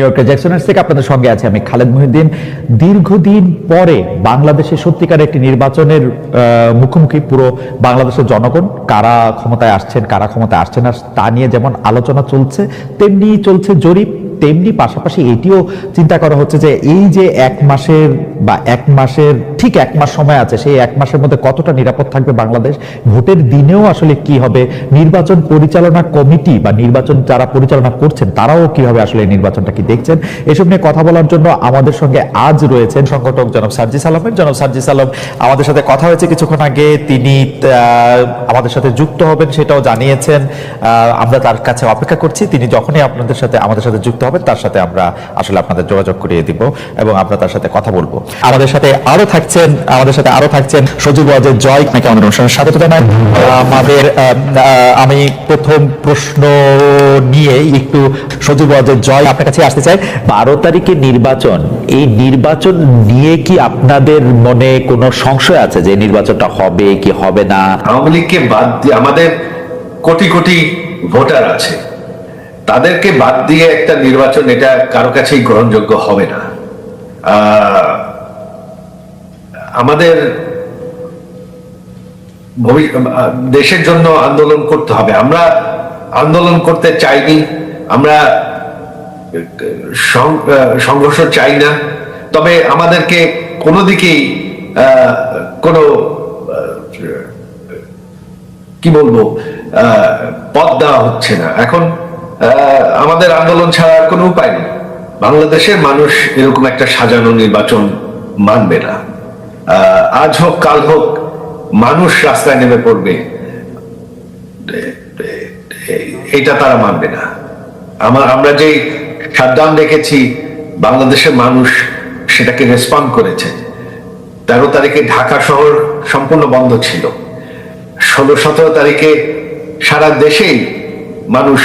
নিউইয়র্কের জ্যাকসনের থেকে আপনাদের সঙ্গে আছে আমি খালেদ মহিউদ্দিন। দীর্ঘদিন পরে বাংলাদেশে সত্যিকার একটি নির্বাচনের মুখোমুখি পুরো বাংলাদেশের জনগণ। কারা ক্ষমতায় আসছেন, কারা ক্ষমতায় আসছেন না তা নিয়ে যেমন আলোচনা চলছে, তেমনি চলছে জরিপ, তেমনি পাশাপাশি এটিও চিন্তা করা হচ্ছে যে এই যে এক মাসের ঠিক এক মাস সময় আছে, সেই এক মাসের মধ্যে কতটা নিরাপদ থাকবে বাংলাদেশ, ভোটের দিনেও আসলে কি হবে, নির্বাচন পরিচালনা কমিটি বা নির্বাচন যারা পরিচালনা করছেন তারাও কিভাবে আসলে নির্বাচনটা কি দেখছেন, এসব নিয়ে কথা বলার জন্য আমাদের সঙ্গে আজ রয়েছেন সংগঠক জনাব সার্জিস আলমের। জনাব সার্জিস আলম আমাদের সাথে কথা হয়েছে কিছুক্ষণ আগে, তিনি আমাদের সাথে যুক্ত হবেন সেটাও জানিয়েছেন। আমরা তার কাছে অপেক্ষা করছি, তিনি যখনই আমাদের সাথে যুক্ত হবেন তার সাথে আমরা আসলে আপনাদের যোগাযোগ করিয়ে দিব এবং আমরা তার সাথে কথা বলবো। আমাদের সাথে আরো থাকছেন সজীব ওয়াজেদ জয়, আপনাকে আমাদের অনুষ্ঠানের স্বাগত জানাই। আমি প্রথম প্রশ্ন নিয়ে একটু সজীব ওয়াজেদ জয় আপনার কাছে আসতে চাই। 12 তারিখে নির্বাচন, এই নির্বাচন নিয়ে কি আপনাদের মনে কোনো সংশয় আছে যে নির্বাচনটা হবে কি হবে না? আওয়ামী লীগকে বাদ দিয়ে আমাদের কোটি কোটি ভোটার আছে, তাদেরকে বাদ দিয়ে একটা নির্বাচন এটা কারো কাছেই গ্রহণযোগ্য হবে না। আমাদের দেশের জন্য আন্দোলন করতে হবে। আমরা আন্দোলন করতে চাইনি, আমরা সংঘর্ষ চাই না, তবে আমাদেরকে কোনো দিকেই কোনো কি বলবো পথ দেওয়া হচ্ছে না। এখন আমাদের আন্দোলন ছাড়া আর কোনো উপায় নেই। বাংলাদেশের মানুষ এরকম একটা সাজানো নির্বাচন মানবে না। আজ হোক কাল হোক মানুষ রাস্তায় নেমে পড়বে, এটা তারা মানবে না। আমরা যে শাটডাউন দেখেছি, বাংলাদেশের মানুষ সেটাকে রেসপন্ড করেছে। 13 তারিখে ঢাকা শহর সম্পূর্ণ বন্ধ ছিল, 16-17 তারিখে সারা দেশেই মানুষ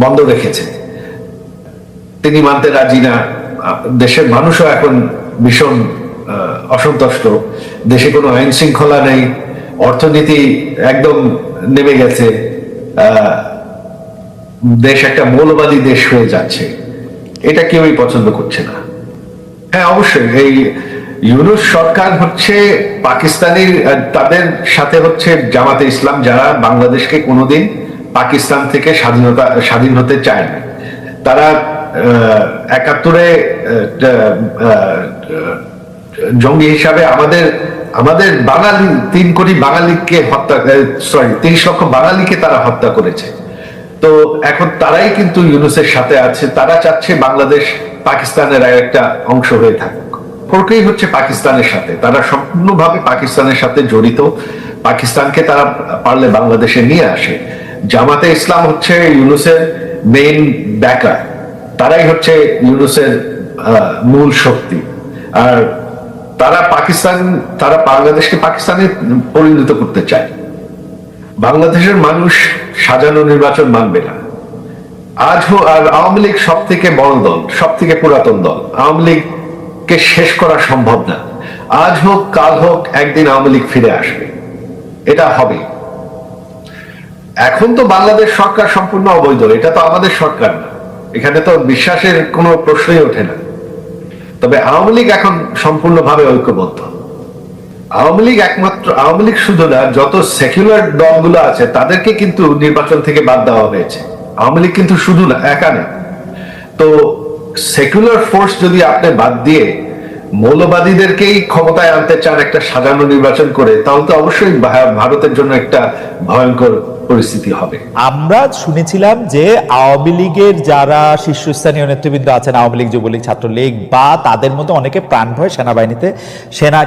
বন্ধ রেখেছে। তিনি মানতে রাজি না। দেশের মানুষও এখন ভীষণ অসন্তুষ্ট। দেশে কোনো আইন শৃঙ্খলা নেই, অর্থনীতি একদম নেমে গেছে, দেশ একটা মৌলবাদী দেশ হয়ে যাচ্ছে। এটা কেউই পছন্দ করছে না। হ্যাঁ, অবশ্যই এই ইউনূস সরকার হচ্ছে পাকিস্তানি, তাদের সাথে হচ্ছে জামাতে ইসলাম, যারা বাংলাদেশকে কোনোদিন পাকিস্তান থেকে স্বাধীন হতে চায় না। তারা 71-এ জঙ্গি হিসাবে আমাদের বাঙালি 3 কোটি বাঙালিকে 30 লক্ষ বাঙালিকে তারা হত্যা করেছে। তো এখন তারাই কিন্তু ইউনূসের সাথে আছে। তারা চাচ্ছে বাংলাদেশ পাকিস্তানের একটা অংশ হয়ে থাকুক। সম্পর্কই হচ্ছে পাকিস্তানের সাথে, তারা সম্পূর্ণভাবে পাকিস্তানের সাথে জড়িত। পাকিস্তানকে তারা পারলে বাংলাদেশে নিয়ে আসে। জামাতে ইসলাম হচ্ছে ইউনূসের মেইন ব্যাকার, তারাই হচ্ছে ইউনূসের মূল শক্তি। আর তারা বাংলাদেশকে পাকিস্তানে পরিণত করতে চায়। বাংলাদেশের মানুষ সাজানো নির্বাচন মানবে না। আর আওয়ামী লীগ সব থেকে বড় দল, সব থেকে পুরাতন দল। আওয়ামী লীগকে শেষ করা সম্ভব না। আজ হোক কাল হোক একদিন আওয়ামী লীগ ফিরে আসবে, এটা হবে। এখন তো বাংলাদেশ সরকার সম্পূর্ণ অবৈধ, এটা তো আমাদের সরকার না, এখানে তো বিশ্বাসের কোনো প্রশ্নই ওঠে না। তবে আওয়ামী লীগ এখন সম্পূর্ণভাবে ঐক্যবদ্ধ। আওয়ামী লীগ শুধু না, যত সেকুলার দলগুলো আছে তাদেরকে কিন্তু নির্বাচন থেকে বাদ দেওয়া হয়েছে। আওয়ামী লীগ কিন্তু শুধু না, একা নেই। তো সেকুলার ফোর্স যদি আপনি বাদ দিয়ে মৌলবাদীদেরকেই ক্ষমতায় আনতে চান একটা সাজানো নির্বাচন করে, তাহলে তো অবশ্যই ভারতের জন্য একটা ভয়ঙ্কর পরিস্থিতি হবে। আমরা শুনেছিলাম যে আওয়ামী লীগের যারা শীর্ষস্থানীয় নেতৃবৃন্দ আছেন, আওয়ামী লীগ, যুবলীগ, ছাত্রলীগ বা তাদের মধ্যে অনেকে প্রাণ ভয় সেনাবাহিনীতে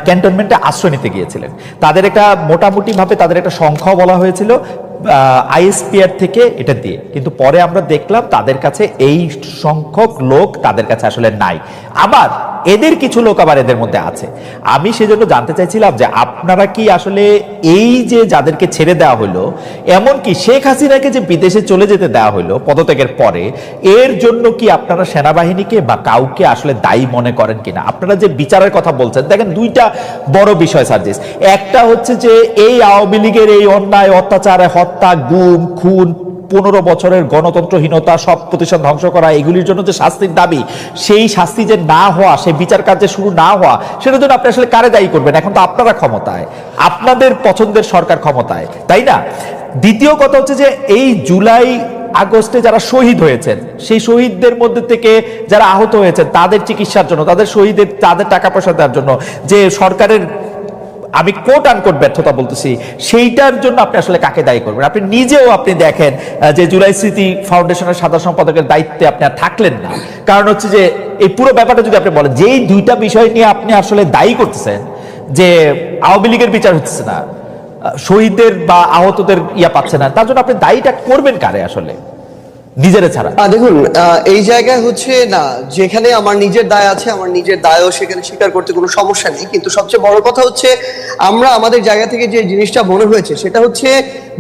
ক্যান্টনমেন্টে আশ্রয় নিতে গিয়েছিলেন। তাদের একটা মোটামুটি ভাবে তাদের একটা সংখ্যা বলা হয়েছিল আইএসপিআর থেকে এটা দিয়ে, কিন্তু পরে আমরা দেখলাম তাদের কাছে এই সংখ্যক লোক তাদের কাছে আসলে নাই। আবার এদের কিছু লোক আবার এদের মধ্যে আছে। আমি সেজন্য জানতে চাইছিলাম যে আপনারা কি আসলে এই যে যাদেরকে ছেড়ে দেওয়া হলো, এমনকি শেখ হাসিনাকে যে বিদেশে চলে যেতে দেওয়া হলো পদত্যাগের পরে, এর জন্য কি আপনারা সেনাবাহিনীকে বা কাউকে আসলে দায়ী মনে করেন কিনা? আপনারা যে বিচারের কথা বলছেন, দেখেন দুইটা বড় বিষয় সার্জিস। একটা হচ্ছে যে এই আওয়ামী লীগের এই অন্যায়, অত্যাচার, হত্যা, গুম, খুন, 15 বছরের গণতন্ত্রহীনতা, সব প্রতিষ্ঠান ধ্বংস করা, এগুলির জন্য যে শাস্তির দাবি, সেই শাস্তি যে না হওয়া, সেই বিচার কার্যে শুরু না হওয়া, সেটার জন্য আপনি আসলে কারে দায়ী করবেন? এখন তো আপনারা ক্ষমতায়, আপনাদের পছন্দের সরকার ক্ষমতায়, তাই না? দ্বিতীয় কথা হচ্ছে যে এই জুলাই আগস্টে যারা শহীদ হয়েছেন, সেই শহীদদের মধ্যে থেকে যারা আহত হয়েছেন, তাদের চিকিৎসার জন্য, তাদের টাকা পয়সা দেওয়ার জন্য যে সরকারের, আমি কোট আনকোট ব্যর্থতা বলতেছি, সেইটার জন্য আপনি আসলে কাকে দায়ী করবেন? আপনি নিজেও আপনি দেখেন যে জুলাই স্মৃতি ফাউন্ডেশনের সাধারণ সম্পাদকের দায়িত্বে আপনি আর থাকলেন না। কারণ হচ্ছে যে এই পুরো ব্যাপারটা যদি আপনি বলেন, যেই দুইটা বিষয় নিয়ে আপনি আসলে দায়ী করতেছেন, যে আওয়ামী লীগের বিচার হচ্ছে না, শহীদদের বা আহতদের পাচ্ছে না, তার জন্য আপনি দায়ীটা করবেন কারে আসলে, নিজেরা ছাড়া? দেখুন, এই জায়গায় হচ্ছে না, যেখানে আমার নিজের দায় আছে, আমার নিজের দায়ও সেখানে স্বীকার করতে কোনো সমস্যা নেই। কিন্তু সবচেয়ে বড় কথা হচ্ছে, আমরা আমাদের জায়গা থেকে যে জিনিসটা মনে হয়েছে সেটা হচ্ছে,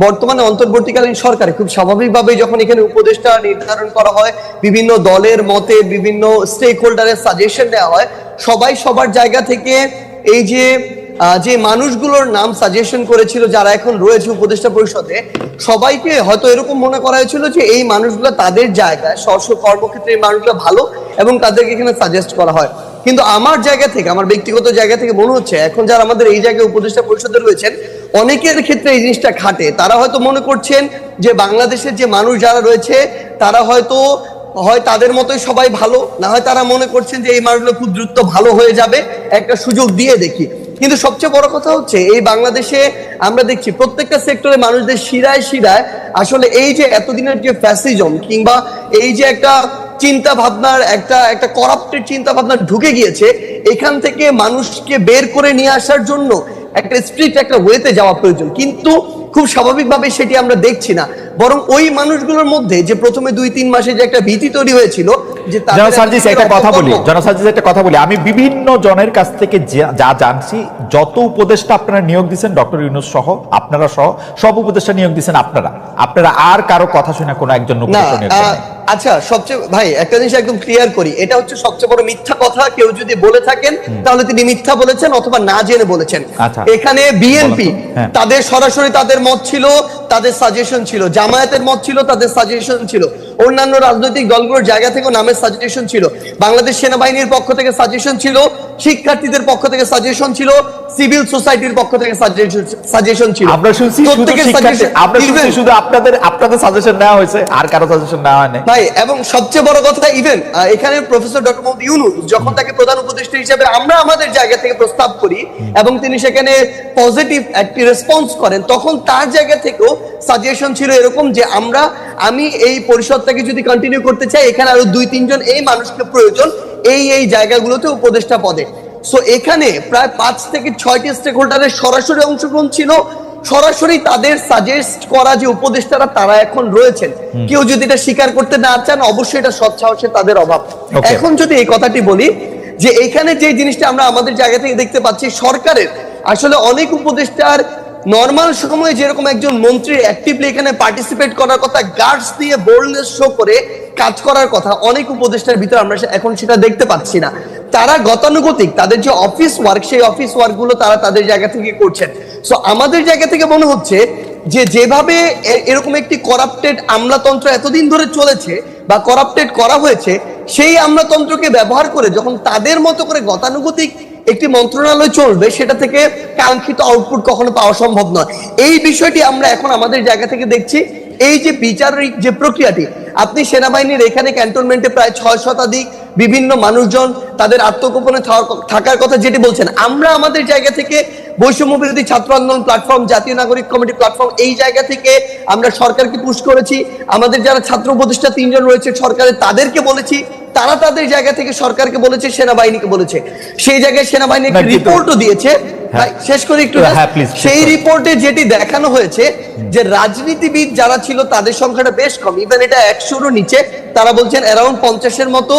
বর্তমানে অন্তর্বর্তীকালীন সরকারে খুব স্বাভাবিকভাবে যখন এখানে উপদেষ্টা নির্ধারণ করা হয়, বিভিন্ন দলের মতে বিভিন্ন স্টেক হোল্ডারের সাজেশন দেওয়া হয়, সবাই সবার জায়গা থেকে এই যে মানুষগুলোর নাম সাজেশন করেছিল যারা এখন রয়েছে উপদেষ্টা পরিষদে, সবাইকে হয়তো এরকম মনে করা হয়েছিল যে এই মানুষগুলো তাদের জায়গায় স্ব কর্মক্ষেত্রে এই মানুষগুলো ভালো এবং তাদেরকে এখানে সাজেস্ট করা হয়। কিন্তু আমার জায়গা থেকে, আমার ব্যক্তিগত জায়গা থেকে মনে হচ্ছে এখন যারা আমাদের এই জায়গায় উপদেষ্টা পরিষদে রয়েছেন, অনেকের ক্ষেত্রে এই জিনিসটা খাটে। তারা হয়তো মনে করছেন যে বাংলাদেশের যে মানুষ যারা রয়েছে তারা হয়তো হয় তাদের মতোই সবাই ভালো, না হয় তারা মনে করছেন যে এই মানুষগুলো খুব দ্রুত ভালো হয়ে যাবে, একটা সুযোগ দিয়ে দেখি। কিন্তু সবচেয়ে বড় কথা হচ্ছে, এই বাংলাদেশে আমরা দেখছি প্রত্যেকটা সেক্টরে মানুষদের শিরায় শিরায় আসলে এই যে এতদিনের যে ফ্যাসিজম কিংবা এই যে একটা চিন্তা ভাবনার একটা করাপ্টেড চিন্তা ভাবনা ঢুকে গিয়েছে, এখান থেকে মানুষকে বের করে নিয়ে আসার জন্য একটা স্ট্রিক্ট একটা ওয়েতে যাওয়া প্রয়োজন। কিন্তু খুব স্বাভাবিকভাবে সেটি আমরা দেখছি না, বরং ওই মানুষগুলোর মধ্যে যে প্রথমে 2-3 মাসে যে একটা ভীতি তৈরি হয়েছিল, যে একটা কথা বলি, আমি বিভিন্ন জনের কাছ থেকে যা জানছি, যত উপদেষ্টা আপনারা নিয়োগ দিচ্ছেন, ডক্টর ইউনূস সহ, আপনারা সহ সব উপদেষ্টা নিয়োগ দিচ্ছেন আপনারা আর কারো কথা শুনে কোনো একজন উপদেষ্টা নিয়োগ দেন? আচ্ছা, সবচেয়ে ভাই একটা জিনিস একদম ক্লিয়ার করি, এটা হচ্ছে সবচেয়ে বড় মিথ্যা কথা। কেউ যদি বলে থাকেন তাহলে তিনি মিথ্যা বলেছেন অথবা না জেনে বলেছেন। এখানে বিএনপি তাদের সরাসরি তাদের মত ছিল, তাদের সাজেশন ছিল, জামায়াতের মত ছিল, তাদের সাজেশন ছিল, অন্যান্য রাজনৈতিক দলগুলোর জায়গা থেকে নামের সাজেশন ছিল, বাংলাদেশ সেনাবাহিনীর পক্ষ থেকে সাজেশন ছিল, শিক্ষার্থীদের পক্ষ থেকে সাজেশন ছিল, সিভিল সোসাইটির পক্ষ থেকে সাজেশন ছিল। আমরা শুনছি শুধু আপনাদের সাজেশন নেওয়া হয়েছে, আর কারো সাজেশন নেওয়া হয়নি ভাই। এবং সবচেয়ে বড় কথা, ইভেন এখানে প্রফেসর ডক্টর মোহাম্মদ ইউনূস যখন তাকে প্রধান উপদেষ্টা হিসেবে আমরা আমাদের জায়গা থেকে প্রস্তাব করি এবং তিনি সেখানে পজিটিভ একটি রেসপন্স করেন, তখন তার জায়গা থেকেও সাজেশন ছিল এরকম যে আমি এই পরিষদটাকে যদি কন্টিনিউ করতে চাই, এখানে আরো 2-3 জন এই মানুষকে প্রয়োজন এই জায়গাগুলোতে উপদেষ্টা পদে। সো এখানে প্রায় 5 থেকে 6টি স্টেক হোল্ডারের সরাসরি অংশগ্রহণ ছিল, সরাসরি তাদের সাজেস্ট করা যে উপদেষ্টারা তারা এখন রয়েছেন। কেউ যদি এটা স্বীকার করতে না চান, অবশ্যই এটা সৎ সাহসের তাদের অভাব। এখন যদি এই কথাটি বলি যে এখানে যে জিনিসটা আমরা আমাদের জায়গা থেকে দেখতে পাচ্ছি, সরকারের আসলে অনেক উপদেষ্টার নর্মাল সময়ে যেরকম একজন মন্ত্রী অ্যাক্টিভলি এখানে পার্টিসিপেট করার কথা, গার্ডস দিয়ে বোল্ডনেস শো করে কাজ করার কথা, অনেক উপদেষ্টার ভিতরে আমরা এখন সেটা দেখতে পাচ্ছি না। তারা গতানুগতিক তাদের যে অফিস ওয়ার্ক, সেই অফিস ওয়ার্ক গুলো তারা তাদের জায়গা থেকে করছেন। সো আমাদের জায়গা থেকে মনে হচ্ছে যে যেভাবে এরকম একটি করাপ্টেড আমলাতন্ত্র এতদিন ধরে চলেছে বা করাপ্টেড করা হয়েছে, সেই আমলাতন্ত্রকে ব্যবহার করে যখন তাদের মতো করে গতানুগতিক একটি মন্ত্রণালয় চলবে, সেটা থেকে কাঙ্ক্ষিত আউটপুট কখনো পাওয়া সম্ভব নয়। এই বিষয়টি আমরা এখন আমাদের জায়গা থেকে দেখছি। এই যে বিচারিক যে প্রক্রিয়াটি, আপনি সেনাবাহিনীর এখানে ক্যান্টনমেন্টে প্রায় 6 শতাধিক বিভিন্ন মানুষজন তাদের আত্মগোপনে থাকার কথা যেটি বলছেন, আমরা আমাদের জায়গা থেকে বৈষম্য বিরোধী ছাত্র আন্দোলন প্ল্যাটফর্ম, জাতীয় নাগরিক কমিটি প্ল্যাটফর্ম, এই জায়গা থেকে আমরা সরকারকে পুশ করেছি। আমাদের যারা ছাত্র উপদেষ্টা 3 জন রয়েছে সরকারের, তাদেরকে বলেছি, তারা তাদের জায়গা থেকে সরকারকে বলেছে, সেনাবাহিনীকে বলেছে। সেই জায়গায় সেনাবাহিনী একটা রিপোর্টও দিয়েছে। শেষ করে একটু, সেই রিপোর্টে যেটি দেখানো হয়েছে যে রাজনীতিবিদ যারা ছিল তাদের সংখ্যাটা বেশ কম, ইভেন এটা 100-রও নিচে, তারা বলছেন অ্যারাউন্ড 50-এর মতো।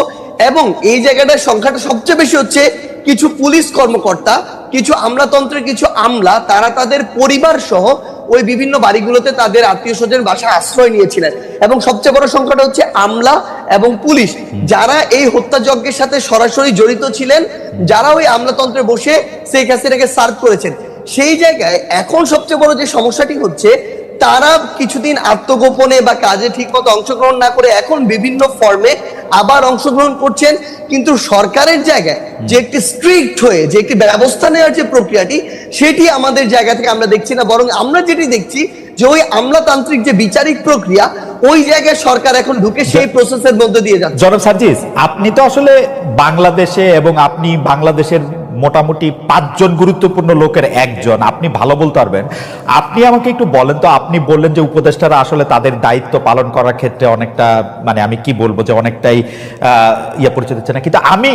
এবং এই জায়গাটার সংখ্যাটা সবচেয়ে বেশি হচ্ছে কিছু পুলিশ কর্মকর্তা, কিছু আমলাতন্ত্রের কিছু আমলা, তারা তাদের পরিবার সহ ওই বিভিন্ন বাড়িগুলোতে তাদের আত্মীয় স্বজন বাসা আশ্রয় নিয়েছিলেন। এবং সবচেয়ে বড় সংখ্যাটা হচ্ছে আমলা এবং পুলিশ, যারা এই হত্যাযজ্ঞের সাথে সরাসরি জড়িত ছিলেন, যারা ওই আমলাতন্ত্রে বসে শেখ হাসিনাকে সার্ভ করেছেন। সেই জায়গায় এখন সবচেয়ে বড় যে সমস্যাটি হচ্ছে, তারা কিছুদিন আত্মগোপনে বা কাজে ঠিকমতো অংশগ্রহণ না করে এখন বিভিন্ন ফর্মে আবার অংশগ্রহণ করছেন, কিন্তু সরকারের জায়গায় যে একটি স্ট্রিক্ট হয়ে যে একটি ব্যবস্থা নেওয়ার যে প্রক্রিয়াটি, সেটি আমাদের জায়গা থেকে আমরা দেখছি না। বরং আমরা যেটি দেখছি যে ওই আমলাতান্ত্রিক যে বিচারিক প্রক্রিয়া, ওই জায়গায় সরকার এখন ঢুকে সেই প্রসেসের মধ্যে দিয়ে যাচ্ছে। জনাব সার্জিস, আপনি তো আসলে বাংলাদেশে এবং আপনি বাংলাদেশের মোটামুটি 5 জন গুরুত্বপূর্ণ লোকের একজন, আপনি ভালো বলতে পারবেন। আপনি আমাকে একটু বলেন তো, আপনি বললেন যে উপদেষ্টারা আসলে তাদের দায়িত্ব পালন করার ক্ষেত্রে অনেকটা, মানে আমি কি বলবো, যে অনেকটাই পরিচয় দিচ্ছে না, কিন্তু আমি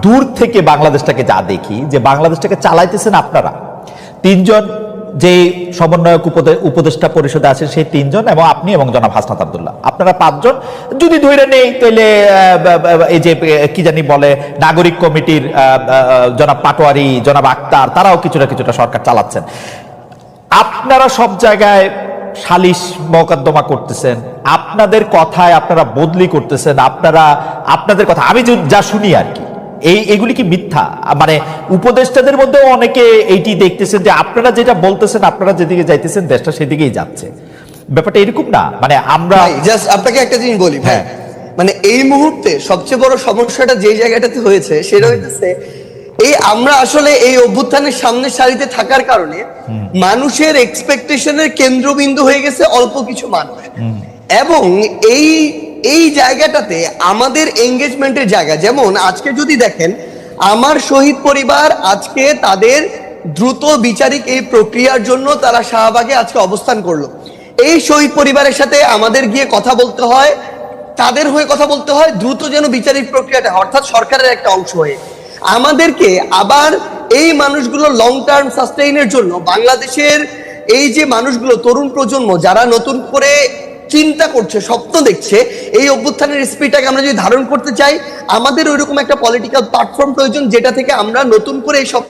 দূর থেকে বাংলাদেশটাকে যা দেখি, যে বাংলাদেশটাকে চালাইতেছেন আপনারা 3 জন, যে সমন্বয়ক উপদেষ্টা পরিষদে আছেন সেই 3 জন, এবং আপনি এবং জনাব হাসনাত আব্দুল্লাহ, আপনারা 5 জন যদি ধরে নেই, তাহলে এই যে কি জানি বলে নাগরিক কমিটির জনাব পাটোয়ারি, জনাব আক্তার, তারাও কিছুটা সরকার চালাচ্ছেন। আপনারা সব জায়গায় সালিশ মোকদ্দমা করতেছেন, আপনাদের কথায় আপনারা বদলি করতেছেন, আপনাদের কথা আমি যা শুনি আর কি, এইগুলি কি মিথ্যা? মানে উপদেষ্টাদের মধ্যেও অনেকে এইটি দেখতেছেন যে আপনারা যেটা বলতেছেন, আপনারা যেদিকে যাইতেছেন দেশটা সেদিকেই যাচ্ছে। ব্যাপারটা এরকম না? মানে আমরা জাস্ট আপনাকে একটা জিনিস বলি ভাই, হ্যাঁ। মানে এই মুহূর্তে সবচেয়ে বড় সমস্যাটা যে জায়গাটাতে হয়েছে সেটা হইতেছে এই আমরা আসলে এই অভ্যুত্থানের সামনের সারিতে থাকার কারণে মানুষের এক্সপেকটেশনের কেন্দ্রবিন্দু হয়ে গেছে অল্প কিছু মানুষ, এবং এই জায়গাটাতে আমাদের এঙ্গেজমেন্টের জায়গা, যেমন আজকে যদি দেখেন আমার শহীদ পরিবার আজকে তাদের দ্রুত বিচারিক এই প্রক্রিয়ার জন্য তারা শাহবাগে আজকে অবস্থান করলো। এই শহীদ পরিবারের সাথে আমাদের গিয়ে কথা বলতে হয়, তাদের হয়ে কথা বলতে হয়, দ্রুত যেন বিচারিক প্রক্রিয়াটা, অর্থাৎ সরকারের একটা অংশ হয়ে আমাদেরকে আবার এই মানুষগুলো লং টার্ম সাস্টেইনের জন্য বাংলাদেশের এই যে মানুষগুলো তরুণ প্রজন্ম যারা নতুন করে চিন্তা করছে, স্বপ্ন দেখছে, এই অভ্যুত্থানের স্পিরিটটাকে আমরা যদি ধারণ করতে চাই, আমাদের ওইরকম একটা পলিটিক্যাল প্ল্যাটফর্ম প্রয়োজন যেটা থেকে আমরা নতুন করে এই